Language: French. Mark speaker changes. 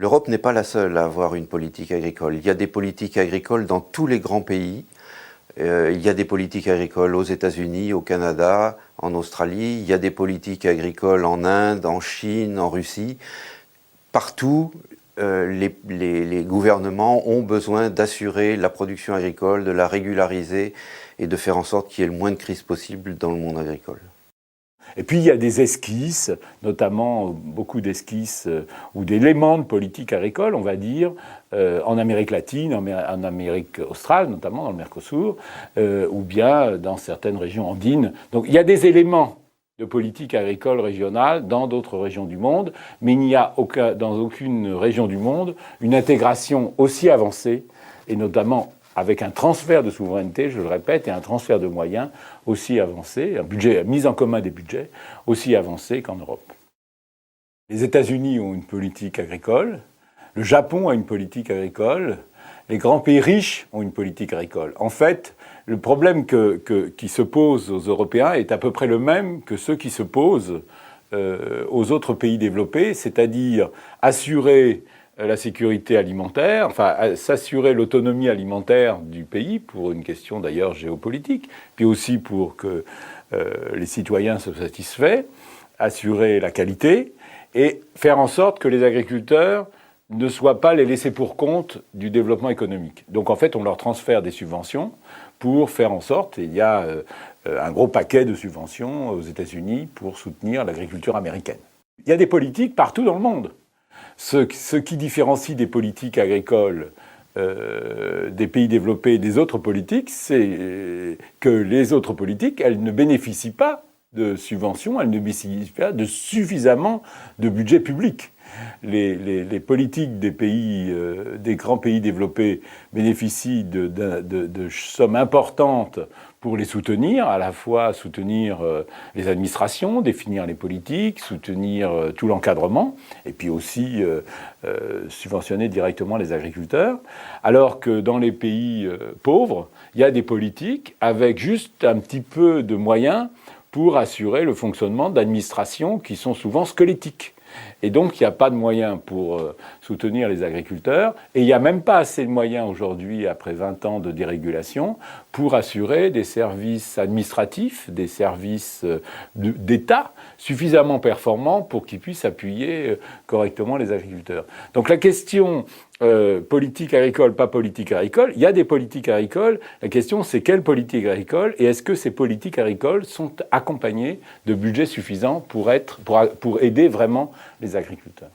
Speaker 1: L'Europe n'est pas la seule à avoir une politique agricole. Il y a des politiques agricoles dans tous les grands pays. Il y a des politiques agricoles aux États-Unis, au Canada, en Australie. Il y a des politiques agricoles en Inde, en Chine, en Russie. Partout, les gouvernements ont besoin d'assurer la production agricole, de la régulariser et de faire en sorte qu'il y ait le moins de crises possible dans le monde agricole.
Speaker 2: Et puis il y a des esquisses, notamment beaucoup d'esquisses ou d'éléments de politique agricole, on va dire, en Amérique latine, en Amérique australe, notamment dans le Mercosur, ou bien dans certaines régions andines. Donc il y a des éléments de politique agricole régionale dans d'autres régions du monde, mais il n'y a dans aucune région du monde une intégration aussi avancée, et notamment avec un transfert de souveraineté, je le répète, et un transfert de moyens aussi avancé, une mise en commun des budgets aussi avancée qu'en Europe. Les États-Unis ont une politique agricole, le Japon a une politique agricole, les grands pays riches ont une politique agricole. En fait, le problème qui se pose aux Européens est à peu près le même que ceux qui se posent aux autres pays développés, c'est-à-dire assurer la sécurité alimentaire, enfin s'assurer l'autonomie alimentaire du pays, pour une question d'ailleurs géopolitique, puis aussi pour que les citoyens soient satisfaits, assurer la qualité et faire en sorte que les agriculteurs ne soient pas les laissés pour compte du développement économique. Donc en fait, on leur transfère des subventions pour faire en sorte, et il y a un gros paquet de subventions aux États-Unis pour soutenir l'agriculture américaine. Il y a des politiques partout dans le monde. Ce qui différencie des politiques agricoles des pays développés des autres politiques, c'est que les autres politiques, elles ne bénéficient pas de subventions, elles ne bénéficient pas de suffisamment de budget public. Les politiques des grands pays développés bénéficient de sommes importantes pour les soutenir, à la fois soutenir les administrations, définir les politiques, soutenir tout l'encadrement, et puis aussi subventionner directement les agriculteurs, alors que dans les pays pauvres, il y a des politiques avec juste un petit peu de moyens pour assurer le fonctionnement d'administrations qui sont souvent squelettiques. Et donc, il n'y a pas de moyens pour soutenir les agriculteurs. Et il n'y a même pas assez de moyens aujourd'hui, après 20 ans de dérégulation, pour assurer des services administratifs, des services d'État suffisamment performants pour qu'ils puissent appuyer correctement les agriculteurs. Donc la question politique agricole, pas politique agricole, il y a des politiques agricoles. La question, c'est quelle politique agricole et est-ce que ces politiques agricoles sont accompagnées de budgets suffisants pour aider vraiment les agriculteurs.